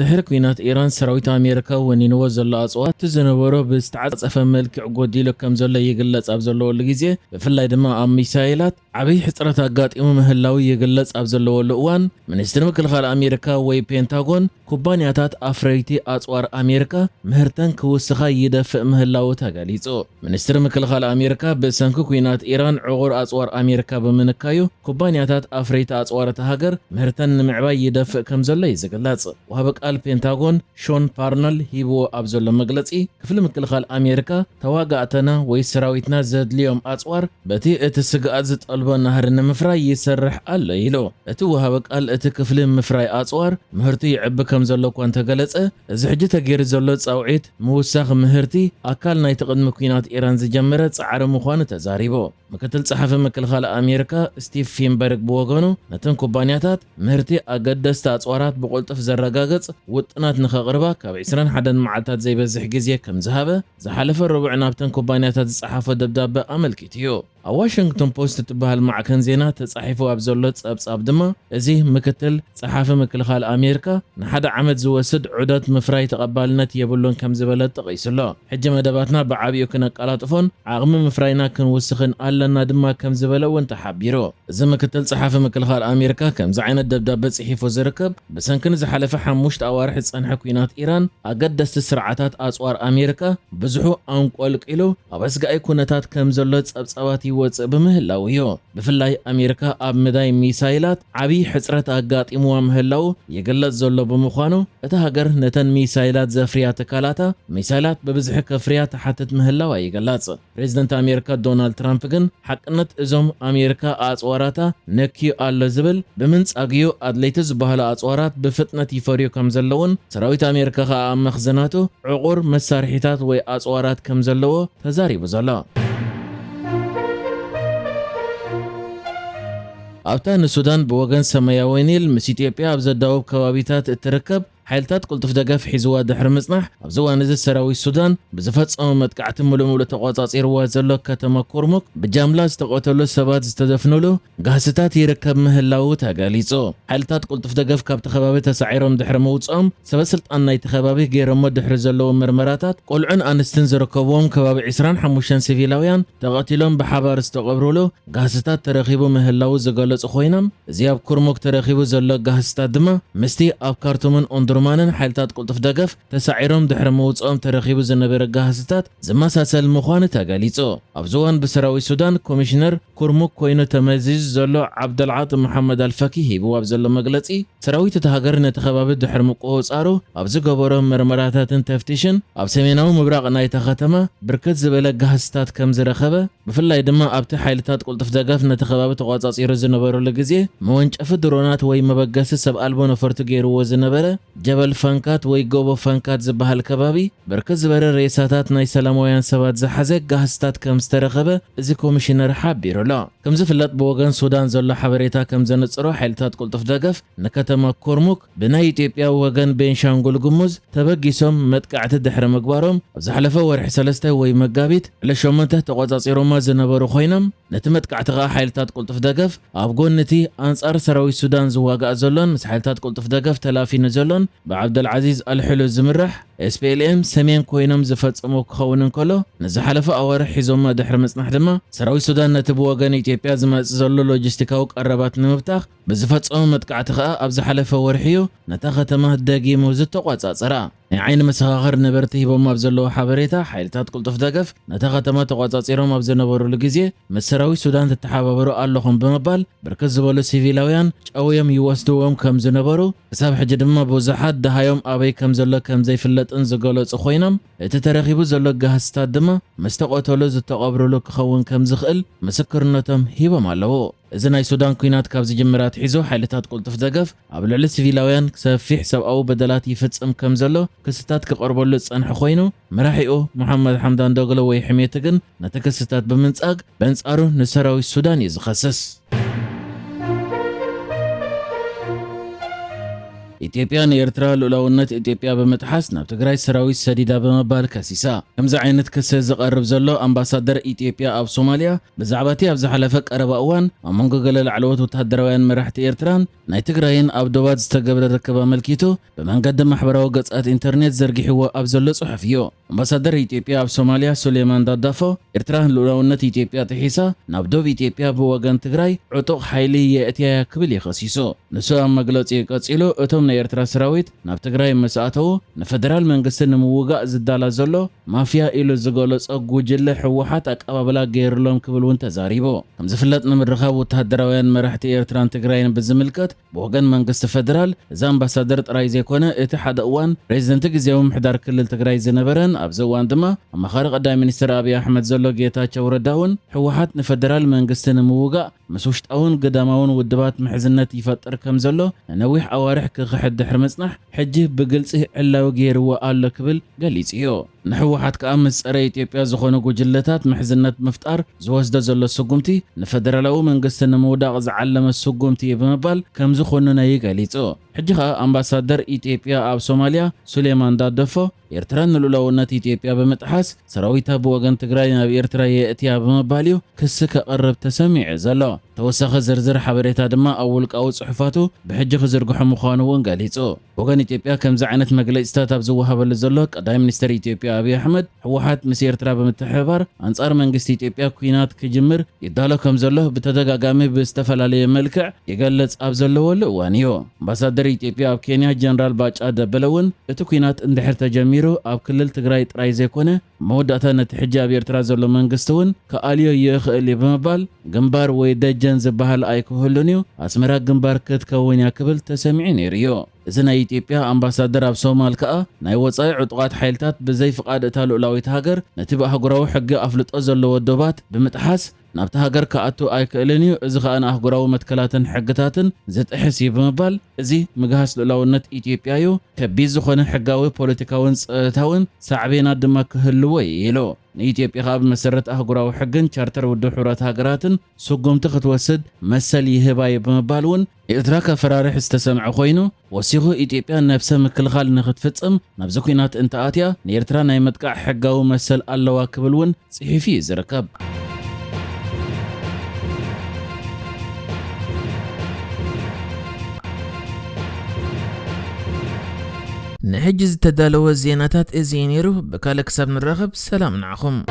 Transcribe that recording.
ድሕሪ ኩናት ኢራን ሰራዊት ኣሜሪካ ወኒንዎ ዘሎ ኣጽዋት ዝነበሮ ብዝተዓጸፈ መልክዕ ጎዲሉ ከም ዘሎ ይግለጽ ኣብ ዘለወሉ ግዜ ብፍላይ ድማ ኣብ ሚሳኤላት ዓብይ ሕጽረት ኣጋጢሙ ምህላው ይግለጽ ኣብ ዘለወሉ እዋን ሚኒስትሪ ምክልኻል ኣሜሪካ ወይ ፔንታጎን ኩባንያታት ኣፍረይቲ ኣጽዋር ኣሜሪካ ምህርተን ክውስኻ ይደፍእ ምህላው ተገሊጹ። ሚኒስትሪ ምክልኻል ኣሜሪካ ብሰንኪ ኩናት ኢራን ዕቑር ኣጽዋር ኣሜሪካ ብምንካዩ ኩባንያታት ኣፍረይቲ ኣጽዋር እታ ሃገር ምህርተን ንምዕባይ ይደፍእ ከም ዘሎ ይዝግለጽ። ወሃቢ ቃል ፔንታጎን ሾን ፓርነል ሂብዎ ኣብ ዘሎ መግለጺ ክፍሊ ምክልኻል ኣሜሪካ ተዋጋእተና ወይ ሰራዊትና ዘድልዮም ኣጽዋር በቲ እቲ ስግኣት ዝጠልቦ ናህሪ ንምፍራይ ይሰርሕ ኣሎ ኢሉ። እቲ ወሃቢ ቃል እቲ ክፍሊ ምፍራይ ኣጽዋር ምህርቱ ይዕቢ ከም ዘሎ እኳ እንተገለጸ እዚ ሕጂ ተገይሩ ዘሎ ጻውዒት ምውሳኽ ምህርቲ ኣካል ናይቲ ቅድሚ ኩናት ኢራን ዝጀመረ ጻዕሪ ምዃኑ ተዛሪቦ። ምክትል ጸሓፊ ምክልኻል ኣሜሪካ ስቲቭ ፊንበርግ ብወገኑ ነተን ኩባንያታት ምህርቲ ኣገደስቲ ኣጽዋራት ብቁልጡፍ ዘረጋግጽ ውጥናት ንኸቕርባ ካብ 21 መዓልታት ዘይበዝሕ ግዜ ከም ዝሃበ ዝሓለፈ ረቡዕ ናብተን ኩባንያታት ዝጸሓፈ ደብዳቤ ኣመልኪቱ እዩ። ኣብ ዋሽንግተን ፖስት እትበሃል ማዕከን ዜና ተጻሒፉ ኣብ ዘሎ ጸብጻብ ድማ እዚ ምክትል ጸሓፊ ምክልኻል ኣሜሪካ ንሓደ ዓመት ዝወስድ ዑደት ምፍራይ ተቐባልነት የብሉን ከም ዝበለ ጠቒሱሎ። ሕጂ መደባትና ብዓብዩ ክነቀላጥፎን ዓቕሚ ምፍራይና ክንውስኽን ኣለና ድማ ከም ዝበለ እውን ተሓቢሩ። እዚ ምክትል ጸሓፊ ምክልኻል ኣሜሪካ ከምዚ ዓይነት ደብዳቤ ጽሒፉ ዝርከብ ብሰንኪ ዝሓለፈ 5 ኣዋርሒ ዝጸንሐ ኩናት ኢራን ኣገደስቲ ስርዓታት ኣጽዋር ኣሜሪካ ብዙሑ ኣንቆልቂሉ ኣብ ኣስጋኢ ኩነታት ከም ዘሎ ጸብጻባት ይወፅእ ብምህላው እዩ። ብፍላይ ኣሜሪካ ኣብ ምዳይ ሚሳይላት ዓብይ ሕጽረት ኣጋጢምዋ ምህላው ይግለጽ ዘሎ ብምዃኑ እታ ሃገር ነተን ሚሳይላት ዘፍርያ ትካላታ ሚሳይላት ብብዝሒ ከፍርያ ተሓትት ምህላዋ ይግለጽ። ፕሬዚደንት ኣሜሪካ ዶናልድ ትራምፕ ግን ሓቅነት እዞም ኣሜሪካ ኣጽዋራታ ነኪዩ ኣሎ ዝብል ብምንጻግዩ ኣድለይቲ ዝበሃሉ ኣጽዋራት ብፍጥነት ይፈርዩ ከም ዘለውን ሰራዊት ኣሜሪካ ከዓ ኣብ መኽዘናቱ ዕቑር መሳርሒታት ወይ ኣጽዋራት ከም ዘለዎ ተዛሪቡ ዘሎ። ኣብታ ንሱዳን ብወገን ሰማያዊ ኒል ምስ ኢትዮጵያ ኣብ ዘዳውብ ከባቢታት እትርከብ ሓይልታት ቁልጡፍ ደገፍ ሒዝዋ ድሕሪ ምጽናሕ ኣብዚ እዋን እዚ ሰራዊት ሱዳን ብዝፈጸሙ መጥቃዕቲ ሙሉእ ተቆጻጺርዋ ዘሎ ከተማ ኩርሙክ ብጃምላ ዝተቆተሉ ሰባት ዝተደፍንሉ ጋስታት ይርከብ ምህላው ተገሊጹ። ሓይልታት ቁልጡፍ ደገፍ ካብቲ ከባቢ ተሳዒሮም ድሕሪ ምውጽኦም ሰበስልጣን ናይቲ ከባቢ ገይሮሞ ድሕሪ ዘለዎ ምርመራታት ቆልዑን ኣንስትን ዝርከብዎም ከባቢ 25 ሲቪላውያን ተቐቲሎም ብሓባር ዝተቐብሩሉ ጋስታት ተረኺቡ ምህላው ዝገለጹ ኮይኖም እዚ ኣብ ኩርሙክ ተረኺቡ ዘሎ ጋስታት ድማ ምስቲ ኣብ ካርቱምን ኦንዱርማንን ሓይልታት ቁልጡፍ ደገፍ ተሳዒሮም ድሕሪ ምውጽኦም ተረኺቡ ዝነበረ ጋስታት ዝመሳሰል ምዃኑ ተገሊጹ። ኣብዚ እዋን ብሰራዊት ሱዳን ኮሚሽነር ኩርሙክ ኮይኑ ተመዚዙ ዘሎ ዓብደልዓጥ መሐመድ አልፋኪ ሂብዎ ኣብ ዘሎ መግለጺ ሰራዊት እቲ ሃገር ነቲ ከባቢ ድሕሪ ምቁጽጻሩ ኣብ ዝገበሮ ምርመራታትን ተፍቲሽን ኣብ ሰሜናዊ ምብራቕ ናይታ ከተማ ብርክት ዝበለ ጋስታት ከም ዝረኸበ ብፍላይ ድማ ኣብቲ ሓይልታት ቁልጡፍ ደገፍ ነቲ ከባቢ ተቆጻጺሩ ዝነበረሉ ግዜ መወንጨፊ ድሮናት ወይ መበገሲ ሰብ ኣልቦ ነፈርቲ ገይርዎ ዝነበረ ጀበል ፋንካት ወይ ጎቦ ፋንካት ዝበሃል ከባቢ ብርክት ዝበለ ሬሳታት ናይ ሰላማውያን ሰባት ዝሓዘ ጋስታት ከም ዝተረኸበ እዚ ኮሚሽነር ሓቢሩሎ። ከም ዝፍለጥ ብወገን ሱዳን ዘሎ ሓበሬታ ከም ዘነጽሮ ሓይልታት ቁልጡፍ ደገፍ ንከተማ ኩርሙክ ብናይ ኢትዮጵያ ወገን ቤንሻንጉል ጉሙዝ ተበጊሶም መጥቃዕቲ ድሕሪ ምግባሮም ኣብ ዝሓለፈ ወርሒ 3 ወይ መጋቢት 8 ተቆጻጺሮማ ዝነበሩ ኮይኖም ነቲ መጥቃዕቲ ከዓ ሓይልታት ቁልጡፍ ደገፍ ኣብ ጎንቲ ኣንጻር ሰራዊት ሱዳን ዝዋጋእ ዘሎን ምስ ሓይልታት ቁልጡፍ ደገፍ ተላፊኑ ዘሎን ብዓብደልዓዚዝ አልሕሉ ዝምራሕ SPLM ሰሜን ኮይኖም ዝፈጽሙ ክኸውን እንከሎ ንዝሓለፈ ኣዋርሒ ሒዞማ ድሕሪ ምጽናሕ ድማ ሰራዊት ሱዳን ነቲ ብወገን ኢትዮጵያ ዝመጽእ ዘሎ ሎጂስቲካዊ ቀረባት ንምብታኽ ብዝፈጸሙ መጥቃዕቲ ከዓ ኣብ ዝሓለፈ ወርሒ እዩ ነታ ከተማ ደጊሙ ዝተቆጻጸራ። ናይ ዓይኒ መሰኻኽር ነበርቲ ሂቦም ኣብ ዘለዎ ሓበሬታ ሓይልታት ቁልጡፍ ደገፍ ነታ ከተማ ተቆጻጺሮም ኣብ ዝነበሩሉ ግዜ ምስ ሰራዊት ሱዳን ተተሓባበሩ ኣለኹም ብምባል ብርክት ዝበሉ ሲቪላውያን ጨውዮም ይወስድዎም ከም ዝነበሩ ክሳብ ሕጂ ድማ ብዙሓት ድሃዮም ኣበይ ከም ዘሎ ከም ዘይፍለጥን ዝገለጹ ኮይኖም እቲ ተረኺቡ ዘሎ ጋስታት ድማ ምስ ተቆተሉ ዝተቐብሩሉ ክኸውን ከም ዝኽእል ምስክርነቶም ሂቦም ኣለዎ። እዚ ናይ ሱዳን ኩናት ካብ ዝጅምራት ሒዙ ሓይልታት ቁልጡፍ ደገፍ ኣብ ልዕሊ ሲቪላውያን ሰፊሕ ሰብኣዊ በደላት ይፍጽም ከም ዘሎ ክስታት ክቐርበሉ ዝጸንሐ ኮይኑ መራሒኡ መሐመድ ሐምዳን ዳግሎ ወይ ሕሜቲ ግን ነቲ ክስታት ብምንጻግ በንጻሩ ንሰራዊት ሱዳን እዩ ዝኸስስ። ኢትዮጵያ ንኤርትራ ልኡላውነት ኢትዮጵያ በመጥሓስ ናብ ትግራይ ሰራዊት ሰዲዳ በመባል ከሲሳ ከምዚ ዓይነት ክስ ዝቐርብ ዘሎ ኣምባሳደር ኢትዮጵያ ኣብ ሶማልያ ብዛዕባ እቲ ኣብ ዝሓለፈ ቀረባ እዋን ኣብ መንጎ ገለ ላዕለዎት ወተሃደራውያን መራሕቲ ኤርትራን ናይ ትግራይን ኣብ ዶባት ዝተገብረ ርክብ ኣመልኪቱ ብመንገዲ ማሕበራዊ ገጻት ኢንተርኔት ዘርጊሕዎ ኣብ ዘሎ ጽሑፍ እዩ። ኣምባሳደር ኢትዮጵያ ኣብ ሶማልያ ሱሌማን ዳዳፎ ኤርትራ ልኡላውነት ኢትዮጵያ ጥሒሳ ናብ ዶብ ኢትዮጵያ ብወገን ትግራይ ዕጡቕ ሓይሊ የእትያ ክብል ይኸሲሱ። ንሱ ኣብ መግለጺ ቀጺሉ እቶም ናይ ኤርትራ ሰራዊት ናብ ትግራይ መስኣተው ንፌደራል መንግስቲ ንምውጋእ ዝዳላ ዘሎ ማፍያ ኢሉ ዝገለጾ ጉጅለ ሕወሓት ኣቀባብላ ገይርሎም ክብል እውን ተዛሪቡ። ከም ዝፍለጥ ንምርኻብ ወተሃደራውያን መራሕቲ ኤርትራን ትግራይን ብዝምልከት ብወገን መንግስቲ ፌደራል እዚ ኣምባሳደር ጥራይ ዘይኮነ እቲ ሓደ እዋን ፕሬዚደንት ግዚያዊ ምሕዳር ክልል ትግራይ ዝነበረን ኣብዚ እዋን ድማ ኣማኻሪ ቀዳማይ ሚኒስትር ኣብይ ኣሕመድ ዘሎ ጌታቸው ረዳ እውን ሕወሓት ንፌደራል መንግስቲ ንምውጋእ ምስ ውሽጣውን ገዳማውን ውድባት ምሕዝነት ይፈጥር ከም ዘሎ ነዊሕ ኣዋርሕ ክኽሕድ ድሕሪ ምጽናሕ ሕጂ ብግልጺ ዕላዊ ገይርዎ ኣሎ ክብል ገሊጹ እዩ። ንሕወሓት ከዓ ምስ ጸረ ኢትዮጵያ ዝኾኑ ጉጅለታት ምሕዝነት ምፍጣር ዝወስዶ ዘሎ ስጉምቲ ንፌደራላዊ መንግስቲ ንምውዳቕ ዝዓለመ ስጉምቲ ብምባል ከም ዝኾኑነይ ገሊጹ። ሕጂ ከዓ ኣምባሳደር ኢትዮጵያ ኣብ ሶማልያ ሱሌማን ዳዳፎ ኤርትራ ንልኡላውነት ኢትዮጵያ ብምጥሓስ ሰራዊታ ብወገን ትግራይ ናብ ኤርትራ የእትያ ብምባል እዩ ክሲ ከቕርብ ተሰሚዑ ዘሎ። ተወሳኺ ዝርዝር ሓበሬታ ድማ ኣብ ውልቃዊ ጽሑፋቱ ብሕጂ ክዝርግሖ ምዃኑ እውን ገሊጹ። ወገን ኢትዮጵያ ከምዚ ዓይነት መግለጺታት ኣብ ዝወሃበሉ ዘሎ ቀዳማይ ሚኒስትር ኢትዮጵያ ኣብይ ኣሕመድ ሕወሓት ምስ ኤርትራ ብምትሕብባር ኣንጻር መንግስቲ ኢትዮጵያ ኩናት ክጅምር ይዳሎ ከም ዘሎ ብተደጋጋሚ ብዝተፈላለየ መልክዕ ይገለጽ ኣብ ዘለወሉ እዋን እዩ። ኣምባሳደር ኢትዮጵያ ኣብ ኬንያ ጀነራል ባጫ ደበለ እውን እቲ ኩናት እንድሕር ተጀሚሩ ኣብ ክልል ትግራይ ጥራይ ዘይኮነ መወዳእታ ነቲ ሕጂ ኣብ ኤርትራ ዘሎ መንግስቲ እውን ከኣልዮ ይኽእል እዩ ብምባል ግንባር ወይ ደጀን ዝበሃል ኣይክህሉን እዩ ኣስመራ ግንባር ክትከውን እያ ክብል ተሰሚዑ ነይሩ እዩ። እዚ ናይ ኢትዮጵያ ኣምባሳደር ኣብ ሶማል ከዓ ናይ ወጻኢ ዕጡቓት ሓይልታት ብዘይ ፍቓድ እታ ልኡላዊት ሃገር ነቲ ብኣህጉራዊ ሕጊ ኣፍልጦ ዘለዎ ዶባት ብምጥሓስ ናብቲ ሃገር ከኣቱ ኣይክእልን እዩ እዚ ከዓ ንኣህጉራዊ መትከላትን ሕግታትን ዝጥሕስ እዩ ብምባል እዚ ምግሃስ ልኡላውነት ኢትዮጵያ እዩ ከቢድ ዝኾነ ሕጋዊ ፖለቲካውን ፀጥታውን ሳዕቤናት ድማ ክህልዎ ኢሉ ንኢትዮጵያ ካብ መሰረት ኣህጉራዊ ሕግን ቻርተር ውድብ ሕብረት ሃገራትን ስጉምቲ ክትወስድ መሰል ይህባ እዩ ብምባል እውን ኤርትራ ከፈራርሕ ዝተሰምዐ ኮይኑ ወሲኹ ኢትዮጵያ ነብሰ ምክልኻል ንኽትፍጽም ናብዚ ኩናት እንተኣትያ ንኤርትራ ናይ መጥቃዕ ሕጋዊ መሰል ኣለዋ ክብል እውን ጽሒፉ እዩ ዝርከብ። نحجز تدالو الزيناتات ازينيرو بكالك ساب نرغب سلام نعخم.